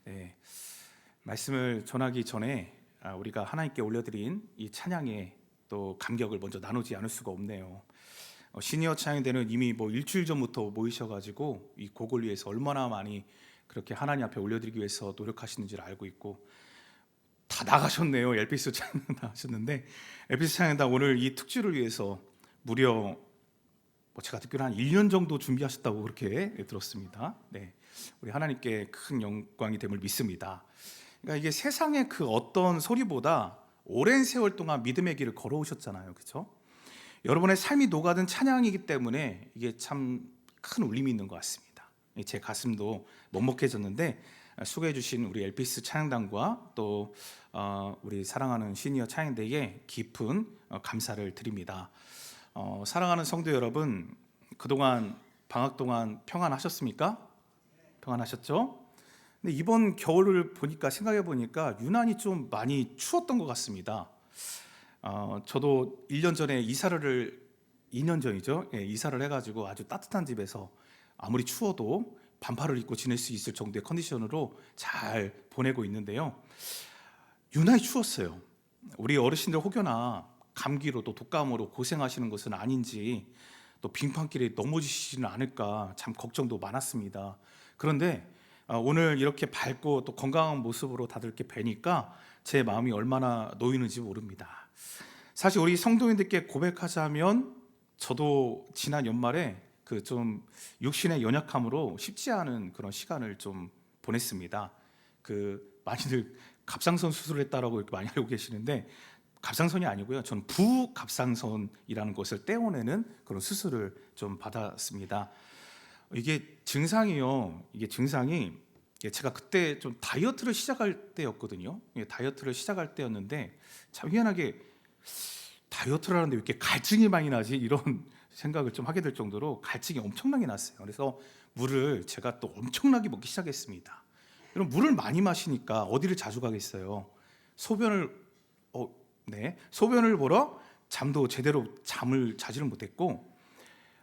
네, 말씀을 전하기 전에 우리가 하나님께 올려드린 이 찬양에 또 감격을 먼저 나누지 않을 수가 없네요. 시니어 찬양대는 이미 일주일 전부터 모이셔가지고 이 곡을 위해서 얼마나 많이 그렇게 하나님 앞에 올려드리기 위해서 노력하시는지를 알고 있고, 다 나가셨네요. 엘피스 찬양 나가셨는데, 엘피스 찬양단 오늘 이 특주를 위해서 무려 제가 듣기로 한 1년 정도 준비하셨다고 그렇게 들었습니다. 네, 우리 하나님께 큰 영광이 됨을 믿습니다. 그러니까 이게 세상의 그 어떤 소리보다 오랜 세월 동안 믿음의 길을 걸어오셨잖아요, 그렇죠? 여러분의 삶이 녹아든 찬양이기 때문에 이게 참 큰 울림이 있는 것 같습니다. 제 가슴도 먹먹해졌는데 수고해 주신 우리 엘피스 찬양단과 또 우리 사랑하는 시니어 찬양대에 깊은 감사를 드립니다. 사랑하는 성도 여러분, 그동안 방학 동안 평안하셨습니까? 평안하셨죠? 근데 이번 겨울을 보니까 생각해 보니까 유난히 좀 많이 추웠던 것 같습니다. 저도 1년 전에 2년 전이죠. 예, 이사를 해가지고 아주 따뜻한 집에서 아무리 추워도 반팔을 입고 지낼 수 있을 정도의 컨디션으로 잘 보내고 있는데요. 유난히 추웠어요. 우리 어르신들 혹여나 감기로 또 독감으로 고생하시는 것은 아닌지, 또 빙판길에 넘어지시지는 않을까 참 걱정도 많았습니다. 그런데 오늘 이렇게 밝고 또 건강한 모습으로 다들 이렇게 뵈니까 제 마음이 얼마나 놓이는지 모릅니다. 사실 우리 성도님들께 고백하자면 저도 지난 연말에 그 좀 육신의 연약함으로 쉽지 않은 그런 시간을 좀 보냈습니다. 그 많이들 갑상선 수술을 했다라고 이렇게 많이 알고 계시는데, 갑상선이 아니고요, 저는 부갑상선이라는 것을 떼어내는 그런 수술을 좀 받았습니다. 이게 증상이 제가 그때 좀 다이어트를 시작할 때였거든요. 다이어트를 시작할 때였는데 참 희한하게 다이어트를 하는데 왜 이렇게 갈증이 많이 나지? 이런 생각을 좀 하게 될 정도로 갈증이 엄청나게 났어요. 그래서 물을 제가 또 엄청나게 먹기 시작했습니다. 그럼 물을 많이 마시니까 어디를 자주 가겠어요? 소변을 보러 잠도 제대로 잠을 자지를 못했고,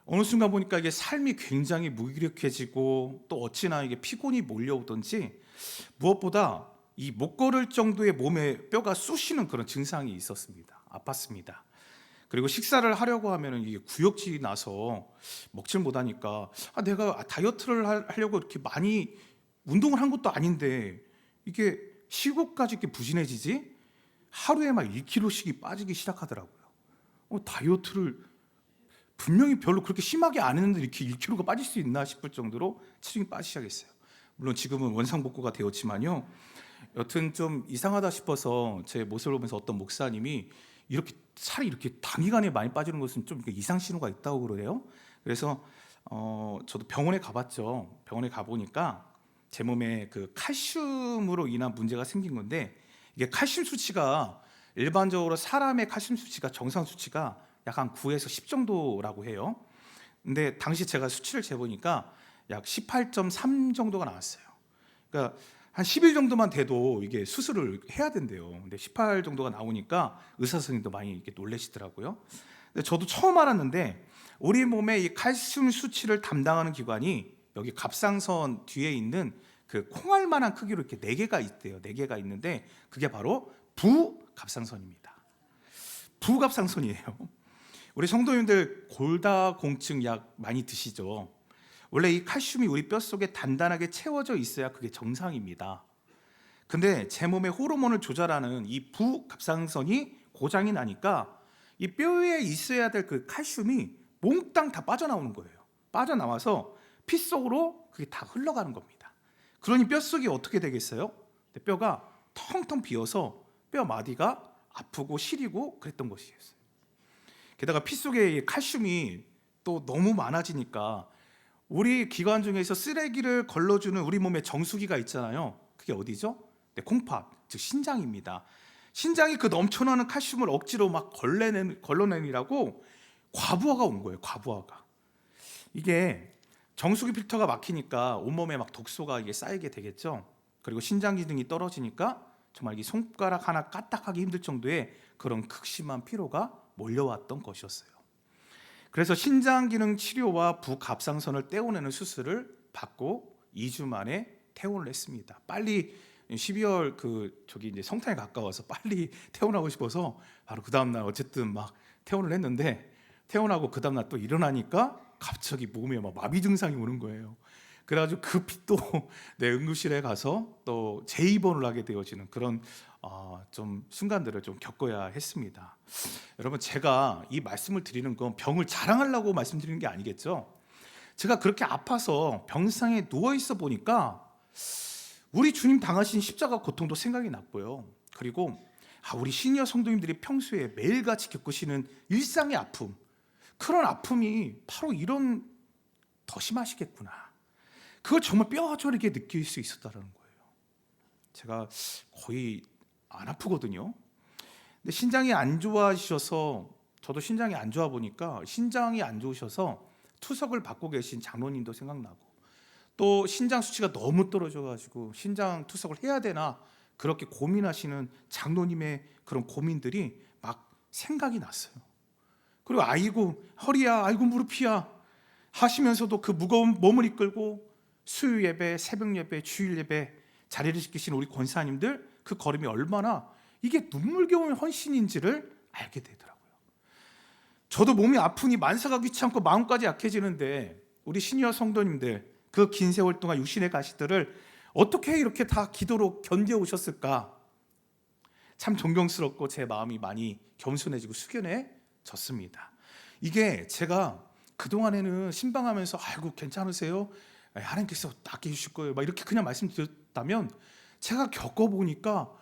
어느 순간 보니까 이게 삶이 굉장히 무기력해지고 또 어찌나 이게 피곤이 몰려오던지 무엇보다 이 못 걸을 정도의 몸에 뼈가 쑤시는 그런 증상이 있었습니다. 아팠습니다. 그리고 식사를 하려고 하면은 이게 구역질이 나서 먹질 못하니까 내가 다이어트를 하려고 이렇게 많이 운동을 한 것도 아닌데 이게 식욕까지 이렇게 부진해지지? 하루에 막 1kg씩이 빠지기 시작하더라고요. 다이어트를 분명히 별로 그렇게 심하게 안 했는데 이렇게 1kg가 빠질 수 있나 싶을 정도로 체중이 빠지기 시작했어요. 물론 지금은 원상복구가 되었지만요. 여튼 좀 이상하다 싶어서 제 모습을 보면서 어떤 목사님이 이렇게 살이 이렇게 단기간에 많이 빠지는 것은 좀 이상 신호가 있다고 그러래요. 그래서 저도 병원에 가봤죠. 병원에 가보니까 제 몸에 그 칼슘으로 인한 문제가 생긴 건데, 이게 칼슘 수치가 일반적으로 사람의 칼슘 수치가 정상 수치가 약 한 9에서 10 정도라고 해요. 근데 당시 제가 수치를 재보니까 약 18.3 정도가 나왔어요. 그러니까 한 10일 정도만 돼도 이게 수술을 해야 된대요. 근데 18 정도가 나오니까 의사 선생님도 많이 이렇게 놀라시더라고요. 근데 저도 처음 알았는데 우리 몸의 이 칼슘 수치를 담당하는 기관이 여기 갑상선 뒤에 있는 그 콩알만한 크기로 이렇게 4개가 있대요. 4개가 있는데 그게 바로 부갑상선입니다. 부갑상선이에요. 우리 성도님들 골다공증 약 많이 드시죠? 원래 이 칼슘이 우리 뼛속에 단단하게 채워져 있어야 그게 정상입니다. 근데 제 몸의 호르몬을 조절하는 이 부갑상선이 고장이 나니까 이 뼈에 있어야 될 그 칼슘이 몽땅 다 빠져나오는 거예요. 빠져나와서 피 속으로 그게 다 흘러가는 겁니다. 그러니 뼛속이 어떻게 되겠어요? 뼈가 텅텅 비어서 뼈 마디가 아프고 시리고 그랬던 것이었어요. 게다가 피 속에 칼슘이 또 너무 많아지니까 우리 기관 중에서 쓰레기를 걸러주는 우리 몸의 정수기가 있잖아요. 그게 어디죠? 네, 콩팥, 즉 신장입니다. 신장이 그 넘쳐나는 칼슘을 억지로 막 걸러내느라고 과부하가 온 거예요. 과부하가. 이게 정수기 필터가 막히니까 온몸에 막 독소가 이게 쌓이게 되겠죠. 그리고 신장 기능이 떨어지니까 정말 이 손가락 하나 까딱하기 힘들 정도의 그런 극심한 피로가 몰려왔던 것이었어요. 그래서 신장 기능 치료와 부갑상선을 떼어내는 수술을 받고 2주 만에 퇴원을 했습니다. 빨리 12월 이제 성탄에 가까워서 빨리 퇴원하고 싶어서 바로 그 다음 날 어쨌든 막 퇴원을 했는데, 퇴원하고 그 다음 날 또 일어나니까 갑자기 몸에 막 마비 증상이 오는 거예요. 그래가지고 급히 또 내 응급실에 가서 또 재입원을 하게 되어지는 그런 좀 순간들을 좀 겪어야 했습니다. 여러분, 제가 이 말씀을 드리는 건 병을 자랑하려고 말씀드리는 게 아니겠죠. 제가 그렇게 아파서 병상에 누워 있어 보니까 우리 주님 당하신 십자가 고통도 생각이 났고요. 그리고 우리 시니어 성도님들이 평소에 매일같이 겪으시는 일상의 아픔, 그런 아픔이 바로 이런 더 심하시겠구나, 그걸 정말 뼈저리게 느낄 수 있었다는 거예요. 제가 거의 안 아프거든요. 근데 신장이 안 좋아지셔서, 저도 신장이 안 좋아 보니까 신장이 안 좋으셔서 투석을 받고 계신 장로님도 생각나고, 또 신장 수치가 너무 떨어져가지고 신장 투석을 해야 되나 그렇게 고민하시는 장로님의 그런 고민들이 막 생각이 났어요. 그리고 아이고 허리야, 아이고 무릎이야 하시면서도 그 무거운 몸을 이끌고 수요 예배, 새벽 예배, 주일 예배 자리를 지키신 우리 권사님들, 그 걸음이 얼마나 이게 눈물겨운 헌신인지를 알게 되더라고요. 저도 몸이 아프니 만사가 귀찮고 마음까지 약해지는데 우리 시니어 성도님들, 그 긴 세월 동안 육신의 가시들을 어떻게 이렇게 다 기도로 견뎌오셨을까? 참 존경스럽고 제 마음이 많이 겸손해지고 숙연해졌습니다. 이게 제가 그동안에는 신방하면서 아이고 괜찮으세요? 하나님께서 낫게 해주실 거예요, 막 이렇게 그냥 말씀드렸다면, 제가 겪어보니까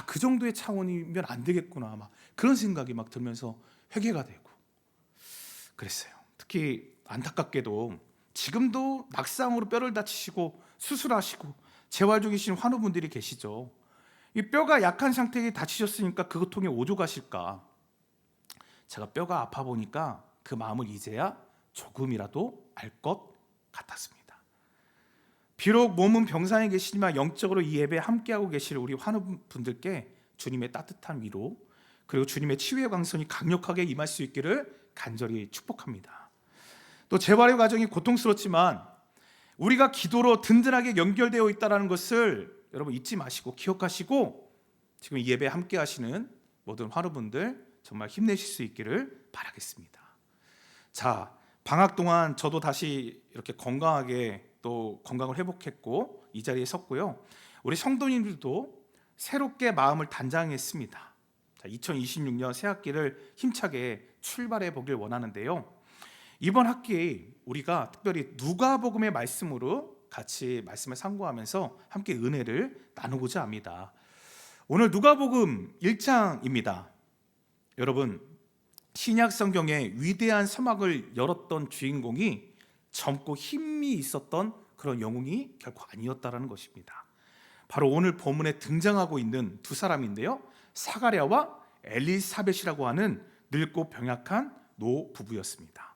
그 정도의 차원이면 안 되겠구나, 막 그런 생각이 막 들면서 회개가 되고 그랬어요. 특히 안타깝게도 지금도 낙상으로 뼈를 다치시고 수술하시고 재활 중이신 환우분들이 계시죠. 이 뼈가 약한 상태에 다치셨으니까 그 고통에 오죽하실까. 제가 뼈가 아파 보니까 그 마음을 이제야 조금이라도 알 것 같았습니다. 비록 몸은 병상에 계시지만 영적으로 이 예배에 함께하고 계실 우리 환우분들께 주님의 따뜻한 위로, 그리고 주님의 치유의 광선이 강력하게 임할 수 있기를 간절히 축복합니다. 또 재활의 과정이 고통스럽지만 우리가 기도로 든든하게 연결되어 있다는 것을 여러분 잊지 마시고 기억하시고, 지금 이 예배에 함께 하시는 모든 환우분들 정말 힘내실 수 있기를 바라겠습니다. 자, 방학 동안 저도 다시 이렇게 건강하게 또 건강을 회복했고 이 자리에 섰고요. 우리 성도님들도 새롭게 마음을 단장했습니다. 2026년 새 학기를 힘차게 출발해 보길 원하는데요. 이번 학기에 우리가 특별히 누가복음의 말씀으로 같이 말씀을 상고하면서 함께 은혜를 나누고자 합니다. 오늘 누가복음 1장입니다. 여러분, 신약 성경의 위대한 서막을 열었던 주인공이 젊고 힘이 있었던 그런 영웅이 결코 아니었다라는 것입니다. 바로 오늘 본문에 등장하고 있는 두 사람인데요, 사가랴와 엘리사벳이라고 하는 늙고 병약한 노 부부였습니다.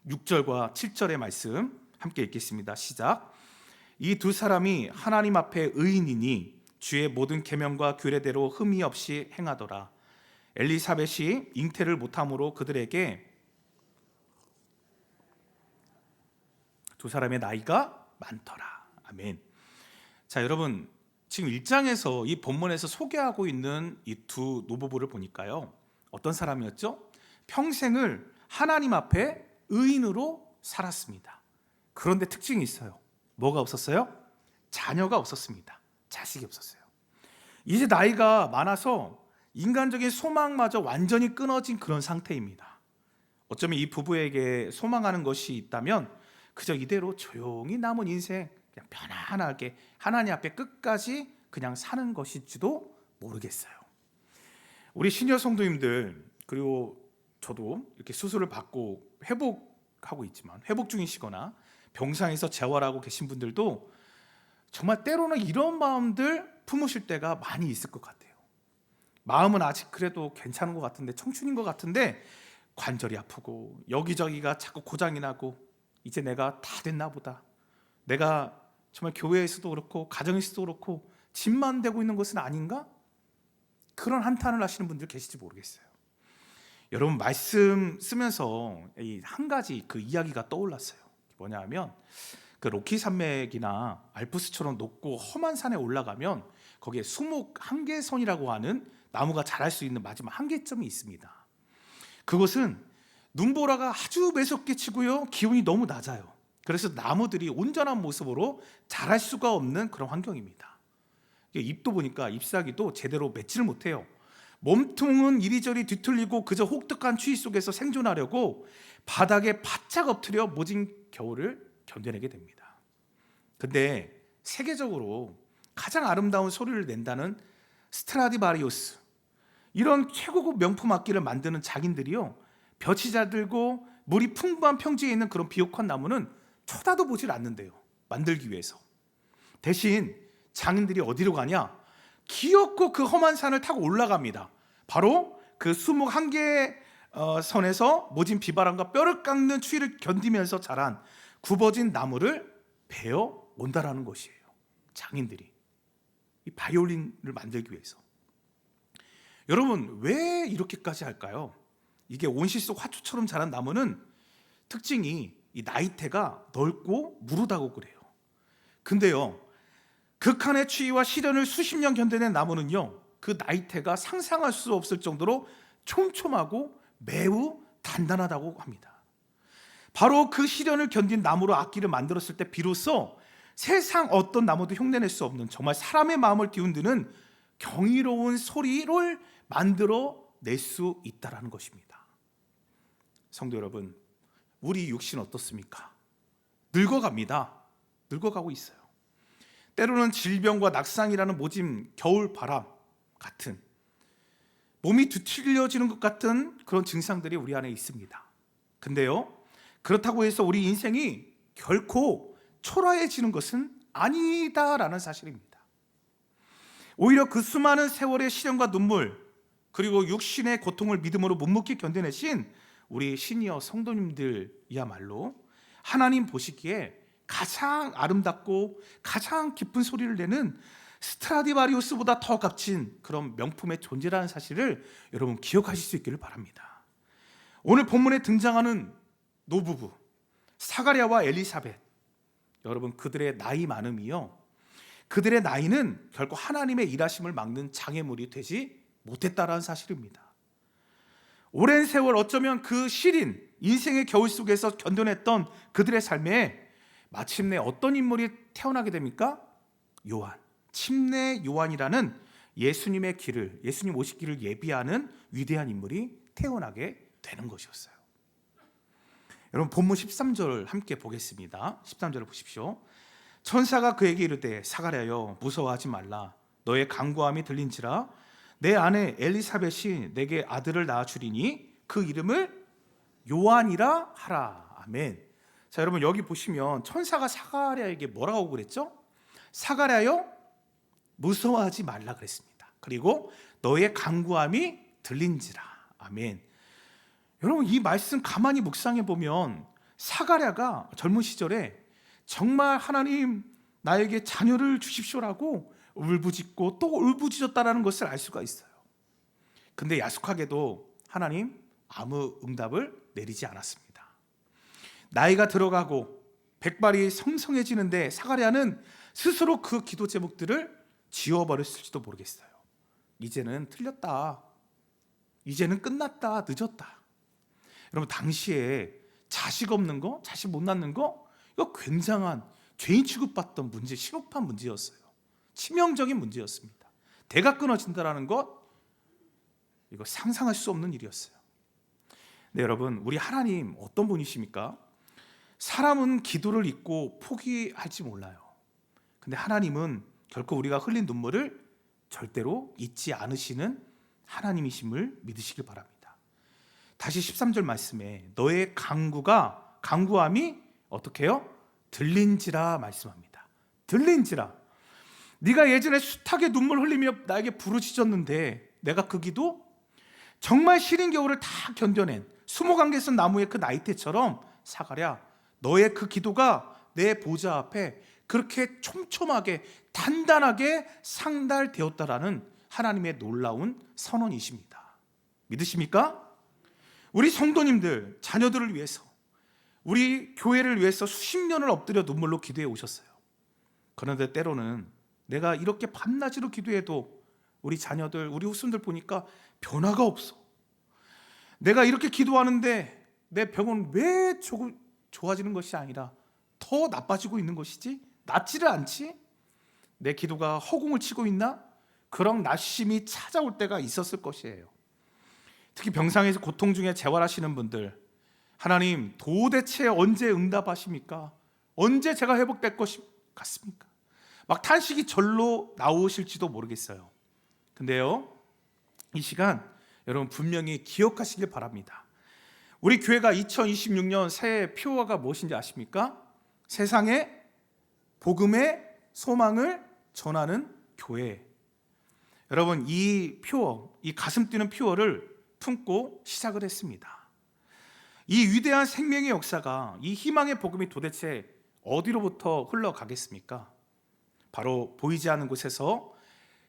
6절과 7절의 말씀 함께 읽겠습니다. 시작. 이 두 사람이 하나님 앞에 의인이니 주의 모든 계명과 규례대로 흠이 없이 행하더라. 엘리사벳이 잉태를 못함으로 그들에게 두 사람의 나이가 많더라. 아멘. 자, 여러분, 지금 1장에서 이 본문에서 소개하고 있는 이 두 노부부를 보니까요, 어떤 사람이었죠? 평생을 하나님 앞에 의인으로 살았습니다. 그런데 특징이 있어요. 뭐가 없었어요? 자녀가 없었습니다. 자식이 없었어요. 이제 나이가 많아서 인간적인 소망마저 완전히 끊어진 그런 상태입니다. 어쩌면 이 부부에게 소망하는 것이 있다면 그저 이대로 조용히 남은 인생, 그냥 편안하게 하나님 앞에 끝까지 그냥 사는 것일지도 모르겠어요. 우리 시니어 성도님들, 그리고 저도 이렇게 수술을 받고 회복하고 있지만 회복 중이시거나 병상에서 재활하고 계신 분들도 정말 때로는 이런 마음들 품으실 때가 많이 있을 것 같아요. 마음은 아직 그래도 괜찮은 것 같은데, 청춘인 것 같은데 관절이 아프고 여기저기가 자꾸 고장이 나고 이제 내가 다 됐나 보다, 내가 정말 교회에서도 그렇고 가정에서도 그렇고 짐만 되고 있는 것은 아닌가? 그런 한탄을 하시는 분들 계실지 모르겠어요. 여러분, 말씀 쓰면서 한 가지 그 이야기가 떠올랐어요. 뭐냐 하면 그 로키 산맥이나 알프스처럼 높고 험한 산에 올라가면 거기에 수목 한계선이라고 하는 나무가 자랄 수 있는 마지막 한계점이 있습니다. 그곳은 눈보라가 아주 매섭게 치고요, 기온이 너무 낮아요. 그래서 나무들이 온전한 모습으로 자랄 수가 없는 그런 환경입니다. 잎도 보니까 잎사귀도 제대로 맺지를 못해요. 몸통은 이리저리 뒤틀리고 그저 혹독한 추위 속에서 생존하려고 바닥에 바짝 엎드려 모진 겨울을 견뎌내게 됩니다. 근데 세계적으로 가장 아름다운 소리를 낸다는 스트라디바리우스, 이런 최고급 명품 악기를 만드는 장인들이요, 볕이 잘 들고 물이 풍부한 평지에 있는 그런 비옥한 나무는 쳐다도 보질 않는데요, 만들기 위해서. 대신 장인들이 어디로 가냐? 기어코 그 험한 산을 타고 올라갑니다. 바로 그 수목 한계선에서 모진 비바람과 뼈를 깎는 추위를 견디면서 자란 굽어진 나무를 베어 온다라는 것이에요. 장인들이 이 바이올린을 만들기 위해서. 여러분, 왜 이렇게까지 할까요? 이게 온실 속 화초처럼 자란 나무는 특징이 이 나이테가 넓고 무르다고 그래요. 근데요, 극한의 추위와 시련을 수십 년 견뎌낸 나무는요, 그 나이테가 상상할 수 없을 정도로 촘촘하고 매우 단단하다고 합니다. 바로 그 시련을 견딘 나무로 악기를 만들었을 때 비로소 세상 어떤 나무도 흉내낼 수 없는 정말 사람의 마음을 뒤흔드는 경이로운 소리를 만들어 낼 수 있다는 것입니다. 성도 여러분, 우리 육신 어떻습니까? 늙어갑니다. 늙어가고 있어요. 때로는 질병과 낙상이라는 모진 겨울 바람 같은, 몸이 뒤틀려지는 것 같은 그런 증상들이 우리 안에 있습니다. 근데요, 그렇다고 해서 우리 인생이 결코 초라해지는 것은 아니다라는 사실입니다. 오히려 그 수많은 세월의 시련과 눈물, 그리고 육신의 고통을 믿음으로 묵묵히 견뎌내신 우리 시니어 성도님들이야말로 하나님 보시기에 가장 아름답고 가장 기쁜 소리를 내는 스트라디바리우스보다 더 값진 그런 명품의 존재라는 사실을 여러분 기억하실 수 있기를 바랍니다. 오늘 본문에 등장하는 노부부 사가랴와 엘리사벳, 여러분 그들의 나이 많음이요, 그들의 나이는 결코 하나님의 일하심을 막는 장애물이 되지 못했다라는 사실입니다. 오랜 세월 어쩌면 그 시린 인생의 겨울 속에서 견뎌냈던 그들의 삶에 마침내 어떤 인물이 태어나게 됩니까? 요한, 침례 요한이라는 예수님의 길을, 예수님 오실 길을 예비하는 위대한 인물이 태어나게 되는 것이었어요. 여러분 본문 13절 함께 보겠습니다. 13절을 보십시오. 천사가 그에게 이르되 사가랴여 무서워하지 말라. 너의 간구함이 들린지라. 내 아내 엘리사벳이 내게 아들을 낳아주리니 그 이름을 요한이라 하라. 아멘. 자, 여러분 여기 보시면 천사가 사가랴에게 뭐라고 그랬죠? 사가랴여 무서워하지 말라 그랬습니다. 그리고 너의 간구함이 들린지라. 아멘. 여러분 이 말씀 가만히 묵상해 보면 사가랴가 젊은 시절에 정말 하나님 나에게 자녀를 주십시오라고 울부짖고 또 울부짖었다라는 것을 알 수가 있어요. 근데 야속하게도 하나님 아무 응답을 내리지 않았습니다. 나이가 들어가고 백발이 성성해지는데 사가랴는 스스로 그 기도 제목들을 지워버렸을지도 모르겠어요. 이제는 틀렸다, 이제는 끝났다, 늦었다. 여러분 당시에 자식 없는 거, 자식 못 낳는 거, 이거 굉장한 죄인 취급받던 문제, 시급한 문제였어요. 치명적인 문제였습니다. 대가 끊어진다는 것, 이거 상상할 수 없는 일이었어요. 네, 여러분 우리 하나님 어떤 분이십니까? 사람은 기도를 잊고 포기할지 몰라요. 근데 하나님은 결코 우리가 흘린 눈물을 절대로 잊지 않으시는 하나님이심을 믿으시길 바랍니다. 다시 13절 말씀에 너의 간구함이 어떻게 해요? 들린지라 말씀합니다. 들린지라. 네가 예전에 숱하게 눈물 흘리며 나에게 부르짖었는데 내가 그 기도 정말 시린 겨울을 다 견뎌낸 수목안개선 나무의 그 나이테처럼 사가랴, 너의 그 기도가 내 보좌 앞에 그렇게 촘촘하게 단단하게 상달되었다라는 하나님의 놀라운 선언이십니다. 믿으십니까? 우리 성도님들, 자녀들을 위해서 우리 교회를 위해서 수십 년을 엎드려 눈물로 기도해 오셨어요. 그런데 때로는 내가 이렇게 밤낮으로 기도해도 우리 자녀들, 우리 후손들 보니까 변화가 없어. 내가 이렇게 기도하는데 내 병은 왜 조금 좋아지는 것이 아니라 더 나빠지고 있는 것이지? 낫지를 않지? 내 기도가 허공을 치고 있나? 그런 낙심이 찾아올 때가 있었을 것이에요. 특히 병상에서 고통 중에 재활하시는 분들, 하나님 도대체 언제 응답하십니까? 언제 제가 회복될 것 같습니까? 막 탄식이 절로 나오실지도 모르겠어요. 근데요, 이 시간 여러분 분명히 기억하시길 바랍니다. 우리 교회가 2026년 새해 표어가 무엇인지 아십니까? 세상에 복음의 소망을 전하는 교회. 여러분, 이 표어, 이 가슴 뛰는 표어를 품고 시작을 했습니다. 이 위대한 생명의 역사가, 이 희망의 복음이 도대체 어디로부터 흘러가겠습니까? 바로 보이지 않는 곳에서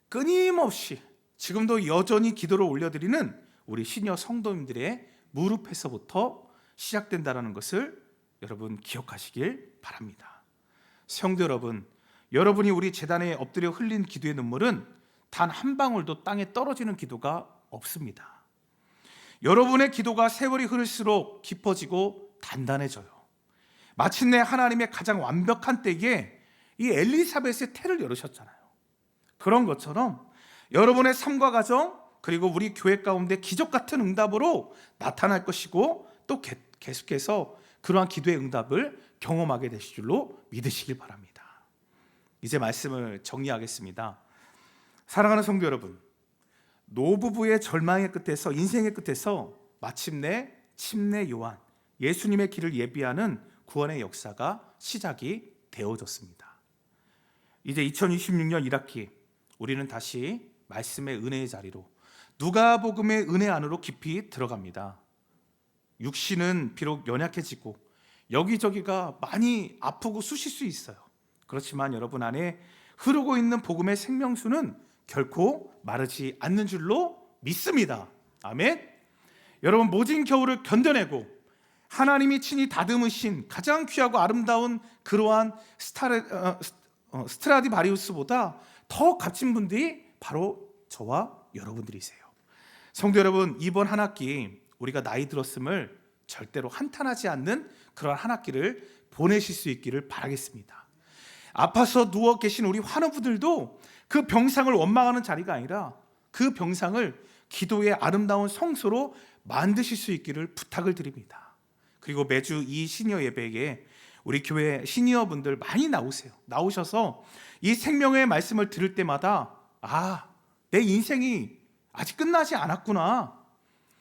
끊임없이 지금도 여전히 기도를 올려드리는 우리 시니어 성도님들의 무릎에서부터 시작된다는 것을 여러분 기억하시길 바랍니다. 성도 여러분, 여러분이 우리 제단에 엎드려 흘린 기도의 눈물은 단 한 방울도 땅에 떨어지는 기도가 없습니다. 여러분의 기도가 세월이 흐를수록 깊어지고 단단해져요. 마침내 하나님의 가장 완벽한 때에 이 엘리사벳의 태를 열으셨잖아요. 그런 것처럼 여러분의 삶과 가정, 그리고 우리 교회 가운데 기적 같은 응답으로 나타날 것이고, 또 계속해서 그러한 기도의 응답을 경험하게 되실 줄로 믿으시길 바랍니다. 이제 말씀을 정리하겠습니다. 사랑하는 성도 여러분, 노부부의 절망의 끝에서, 인생의 끝에서 마침내 침례 요한, 예수님의 길을 예비하는 구원의 역사가 시작이 되어졌습니다. 이제 2026년 1학기 우리는 다시 말씀의 은혜의 자리로, 누가복음의 은혜 안으로 깊이 들어갑니다. 육신은 비록 연약해지고 여기저기가 많이 아프고 쑤실 수 있어요. 그렇지만 여러분 안에 흐르고 있는 복음의 생명수는 결코 마르지 않는 줄로 믿습니다. 아멘. 여러분, 모진 겨울을 견뎌내고 하나님이 친히 다듬으신 가장 귀하고 아름다운 그러한 스트라디바리우스보다 더 값진 분들이 바로 저와 여러분들이세요. 성도 여러분, 이번 한 학기 우리가 나이 들었음을 절대로 한탄하지 않는 그런 한 학기를 보내실 수 있기를 바라겠습니다. 아파서 누워 계신 우리 환우분들도 그 병상을 원망하는 자리가 아니라 그 병상을 기도의 아름다운 성소로 만드실 수 있기를 부탁을 드립니다. 그리고 매주 이 시니어 예배에 우리 교회 시니어분들 많이 나오셔서 이 생명의 말씀을 들을 때마다, 내 인생이 아직 끝나지 않았구나,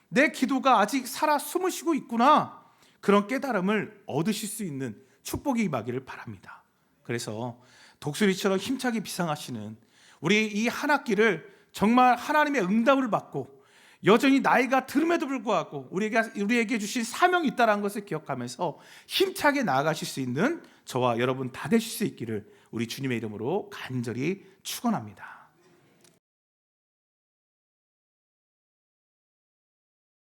내 기도가 아직 살아 숨을 쉬고 있구나, 그런 깨달음을 얻으실 수 있는 축복이 임하기를 바랍니다. 그래서 독수리처럼 힘차게 비상하시는 우리 이 한 학기를 정말 하나님의 응답을 받고, 여전히 나이가 들음에도 불구하고 우리에게 주신 사명이 있다는 것을 기억하면서 힘차게 나아가실 수 있는 저와 여러분 다 되실 수 있기를 우리 주님의 이름으로 간절히 축원합니다.